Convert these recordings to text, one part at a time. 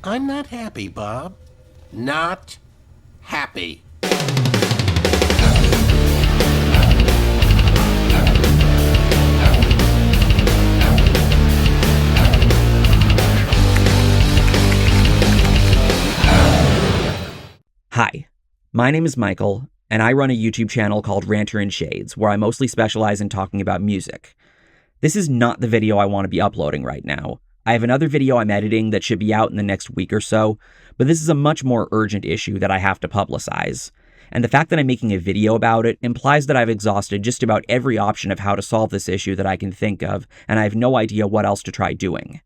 I'm not happy, Bob. Not happy. Hi, my name is Michael, and I run a YouTube channel called RanterInShades, where I mostly specialize in talking about music. This is not the video I want to be uploading right now. I have another video I'm editing that should be out in the next week or so, but this is a much more urgent issue that I have to publicize. And the fact that I'm making a video about it implies that I've exhausted just about every option of how to solve this issue that I can think of, and I have no idea what else to try doing.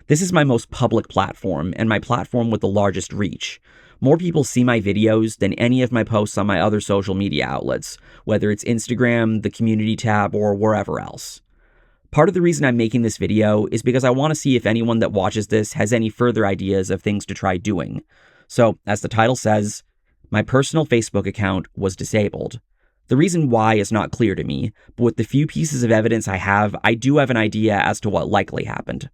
This is my most public platform, and my platform with the largest reach. More people see my videos than any of my posts on my other social media outlets, whether it's Instagram, the community tab, or wherever else. Part of the reason I'm making this video is because I want to see if anyone that watches this has any further ideas of things to try doing. So, as the title says, my personal Facebook account was disabled. The reason why is not clear to me, but with the few pieces of evidence I do have an idea as to what likely happened.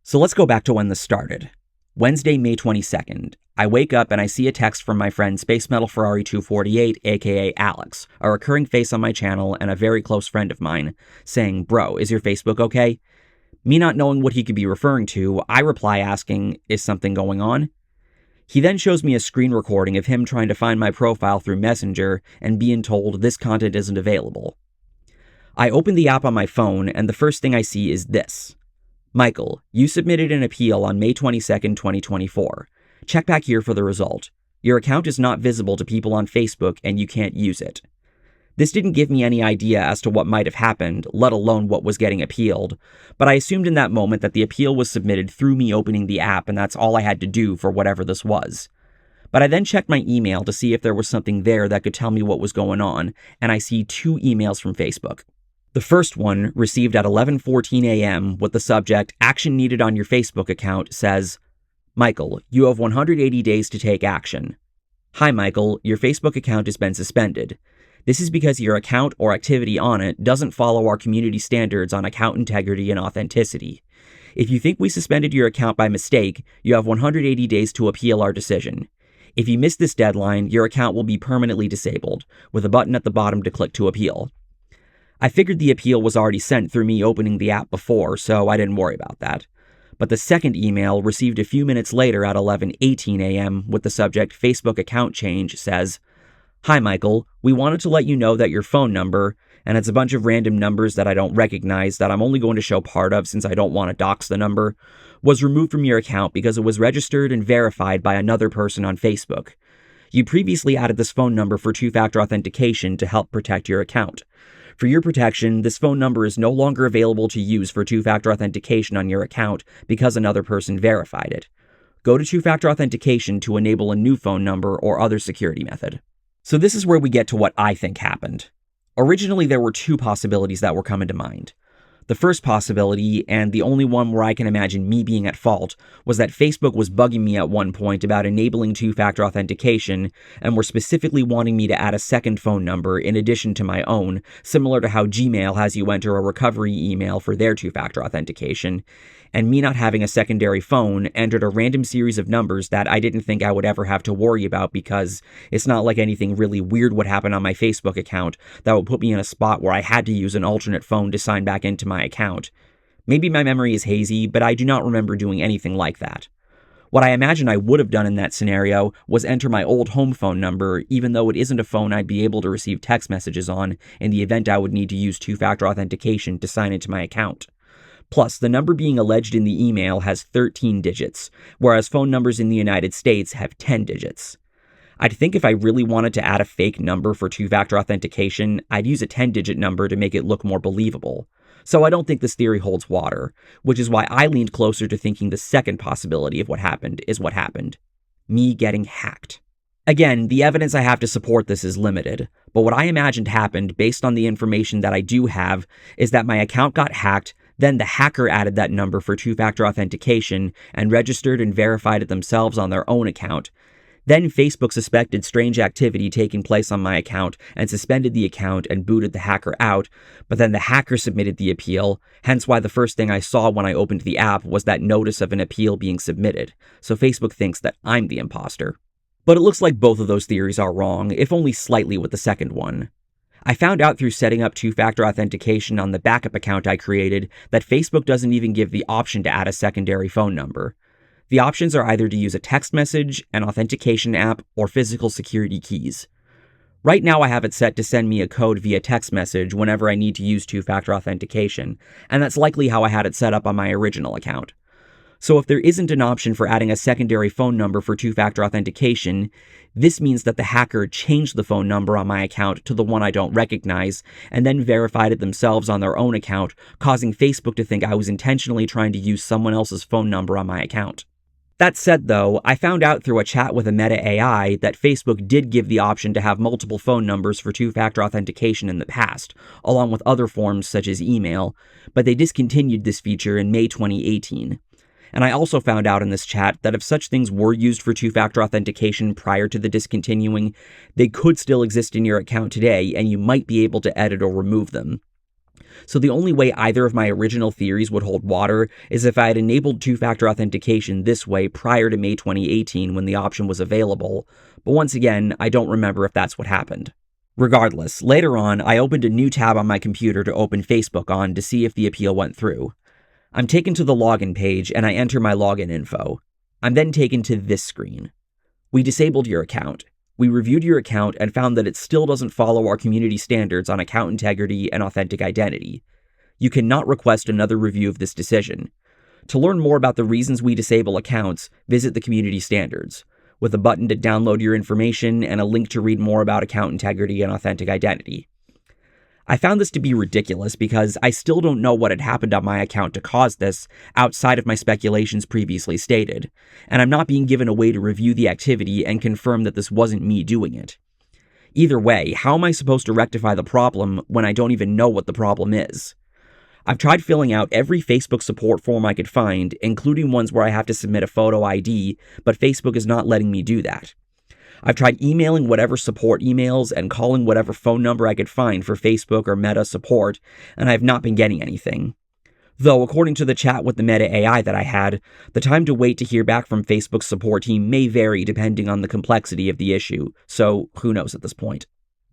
So let's go back to when this started. Wednesday, May 22nd. I wake up and I see a text from my friend Space Metal Ferrari 248, aka Alex, a recurring face on my channel and a very close friend of mine, saying, "Bro, is your Facebook okay?" Me not knowing what he could be referring to, I reply asking, "Is something going on?" He then shows me a screen recording of him trying to find my profile through Messenger and being told this content isn't available. I open the app on my phone and the first thing I see is this. Michael, you submitted an appeal on May 22nd, 2024. Check back here for the result. Your account is not visible to people on Facebook and you can't use it. This didn't give me any idea as to what might have happened, let alone what was getting appealed, but I assumed in that moment that the appeal was submitted through me opening the app and that's all I had to do for whatever this was. But I then checked my email to see if there was something there that could tell me what was going on, and I see 2 emails from Facebook. The first one, received at 11:14 a.m. with the subject, "Action needed on your Facebook account," says, "Michael, you have 180 days to take action. Hi Michael, your Facebook account has been suspended. This is because your account or activity on it doesn't follow our community standards on account integrity and authenticity. If you think we suspended your account by mistake, you have 180 days to appeal our decision. If you miss this deadline, your account will be permanently disabled, with a button at the bottom to click to appeal." I figured the appeal was already sent through me opening the app before, so I didn't worry about that. But the second email, received a few minutes later at 11:18 a.m. with the subject "Facebook account change," says, "Hi Michael, we wanted to let you know that your phone number," and it's a bunch of random numbers that I don't recognize that I'm only going to show part of since I don't want to dox the number, "was removed from your account because it was registered and verified by another person on Facebook. You previously added this phone number for two-factor authentication to help protect your account. For your protection, this phone number is no longer available to use for two-factor authentication on your account because another person verified it. Go to two-factor authentication to enable a new phone number or other security method." So this is where we get to what I think happened. Originally, there were 2 possibilities that were coming to mind. The first possibility, and the only one where I can imagine me being at fault, was that Facebook was bugging me at one point about enabling two-factor authentication and were specifically wanting me to add a second phone number in addition to my own, similar to how Gmail has you enter a recovery email for their two-factor authentication, and me not having a secondary phone entered a random series of numbers that I didn't think I would ever have to worry about because it's not like anything really weird would happen on my Facebook account that would put me in a spot where I had to use an alternate phone to sign back into my account. Maybe my memory is hazy, but I do not remember doing anything like that. What I imagine I would have done in that scenario was enter my old home phone number, even though it isn't a phone I'd be able to receive text messages on in the event I would need to use two-factor authentication to sign into my account. Plus, the number being alleged in the email has 13 digits, whereas phone numbers in the United States have 10 digits. I'd think if I really wanted to add a fake number for two-factor authentication, I'd use a 10-digit number to make it look more believable. So I don't think this theory holds water, which is why I leaned closer to thinking the second possibility of what happened is what happened. Me getting hacked. Again, the evidence I have to support this is limited, but what I imagined happened based on the information that I do have is that my account got hacked. Then the hacker added that number for two-factor authentication and registered and verified it themselves on their own account. Then Facebook suspected strange activity taking place on my account and suspended the account and booted the hacker out, but then the hacker submitted the appeal, hence why the first thing I saw when I opened the app was that notice of an appeal being submitted, so Facebook thinks that I'm the imposter. But it looks like both of those theories are wrong, if only slightly with the second one. I found out through setting up two-factor authentication on the backup account I created that Facebook doesn't even give the option to add a secondary phone number. The options are either to use a text message, an authentication app, or physical security keys. Right now I have it set to send me a code via text message whenever I need to use two-factor authentication, and that's likely how I had it set up on my original account. So if there isn't an option for adding a secondary phone number for two-factor authentication, this means that the hacker changed the phone number on my account to the one I don't recognize, and then verified it themselves on their own account, causing Facebook to think I was intentionally trying to use someone else's phone number on my account. That said, though, I found out through a chat with a Meta AI that Facebook did give the option to have multiple phone numbers for two-factor authentication in the past, along with other forms such as email, but they discontinued this feature in May 2018. And I also found out in this chat that if such things were used for two-factor authentication prior to the discontinuing, they could still exist in your account today, and you might be able to edit or remove them. So the only way either of my original theories would hold water is if I had enabled two-factor authentication this way prior to May 2018 when the option was available, but once again, I don't remember if that's what happened. Regardless, later on, I opened a new tab on my computer to open Facebook on to see if the appeal went through. I'm taken to the login page and I enter my login info. I'm then taken to this screen. We disabled your account. We reviewed your account and found that it still doesn't follow our community standards on account integrity and authentic identity. You cannot request another review of this decision. To learn more about the reasons we disable accounts, visit the community standards, with a button to download your information and a link to read more about account integrity and authentic identity. I found this to be ridiculous because I still don't know what had happened on my account to cause this outside of my speculations previously stated, and I'm not being given a way to review the activity and confirm that this wasn't me doing it. Either way, how am I supposed to rectify the problem when I don't even know what the problem is? I've tried filling out every Facebook support form I could find, including ones where I have to submit a photo ID, but Facebook is not letting me do that. I've tried emailing whatever support emails and calling whatever phone number I could find for Facebook or Meta support, and I have not been getting anything. Though, according to the chat with the Meta AI that I had, the time to wait to hear back from Facebook's support team may vary depending on the complexity of the issue, so who knows at this point.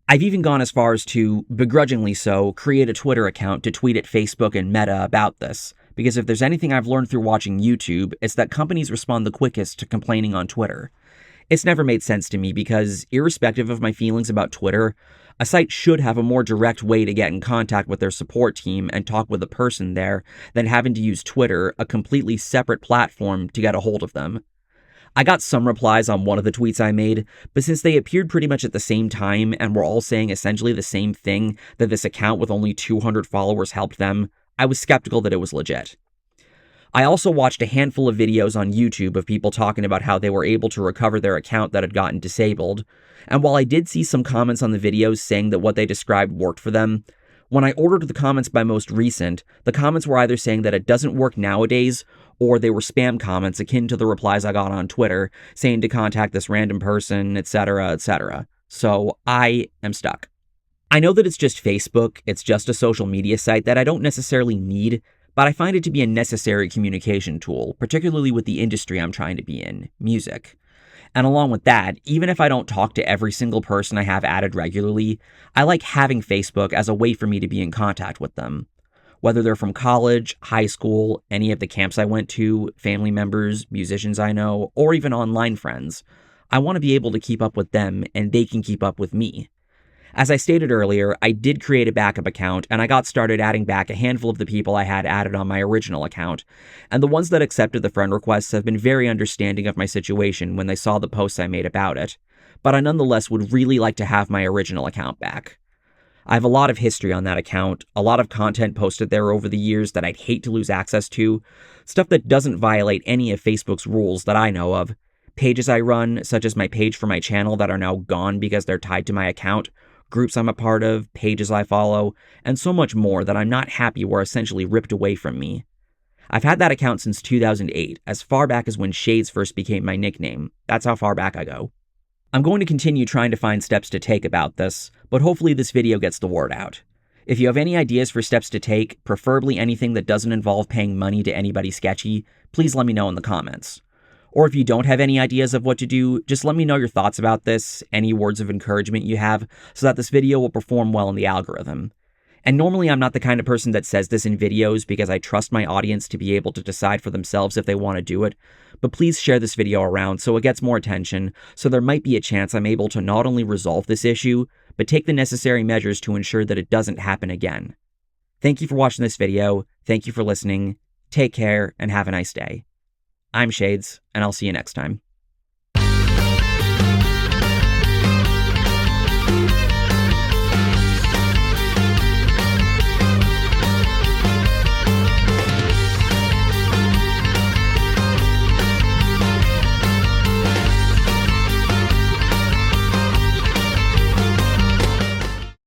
I've even gone as far as to, begrudgingly so, create a Twitter account to tweet at Facebook and Meta about this, because if there's anything I've learned through watching YouTube, it's that companies respond the quickest to complaining on Twitter. It's never made sense to me because, irrespective of my feelings about Twitter, a site should have a more direct way to get in contact with their support team and talk with a person there than having to use Twitter, a completely separate platform, to get a hold of them. I got some replies on one of the tweets I made, but since they appeared pretty much at the same time and were all saying essentially the same thing, that this account with only 200 followers helped them, I was skeptical that it was legit. I also watched a handful of videos on YouTube of people talking about how they were able to recover their account that had gotten disabled, and while I did see some comments on the videos saying that what they described worked for them, when I ordered the comments by most recent, the comments were either saying that it doesn't work nowadays, or they were spam comments akin to the replies I got on Twitter, saying to contact this random person, etc., etc. So I am stuck. I know that it's just Facebook, it's just a social media site that I don't necessarily need, but I find it to be a necessary communication tool, particularly with the industry I'm trying to be in, music. And along with that, even if I don't talk to every single person I have added regularly, I like having Facebook as a way for me to be in contact with them. Whether they're from college, high school, any of the camps I went to, family members, musicians I know, or even online friends, I want to be able to keep up with them and they can keep up with me. As I stated earlier, I did create a backup account, and I got started adding back a handful of the people I had added on my original account, and the ones that accepted the friend requests have been very understanding of my situation when they saw the posts I made about it, but I nonetheless would really like to have my original account back. I have a lot of history on that account, a lot of content posted there over the years that I'd hate to lose access to, stuff that doesn't violate any of Facebook's rules that I know of, pages I run, such as my page for my channel that are now gone because they're tied to my account, groups I'm a part of, pages I follow, and so much more that I'm not happy were essentially ripped away from me. I've had that account since 2008, as far back as when Shades first became my nickname. That's how far back I go. I'm going to continue trying to find steps to take about this, but hopefully this video gets the word out. If you have any ideas for steps to take, preferably anything that doesn't involve paying money to anybody sketchy, please let me know in the comments. Or if you don't have any ideas of what to do, just let me know your thoughts about this, any words of encouragement you have, so that this video will perform well in the algorithm. And normally I'm not the kind of person that says this in videos because I trust my audience to be able to decide for themselves if they want to do it, but please share this video around so it gets more attention, so there might be a chance I'm able to not only resolve this issue, but take the necessary measures to ensure that it doesn't happen again. Thank you for watching this video, thank you for listening, take care, and have a nice day. I'm Shades, and I'll see you next time.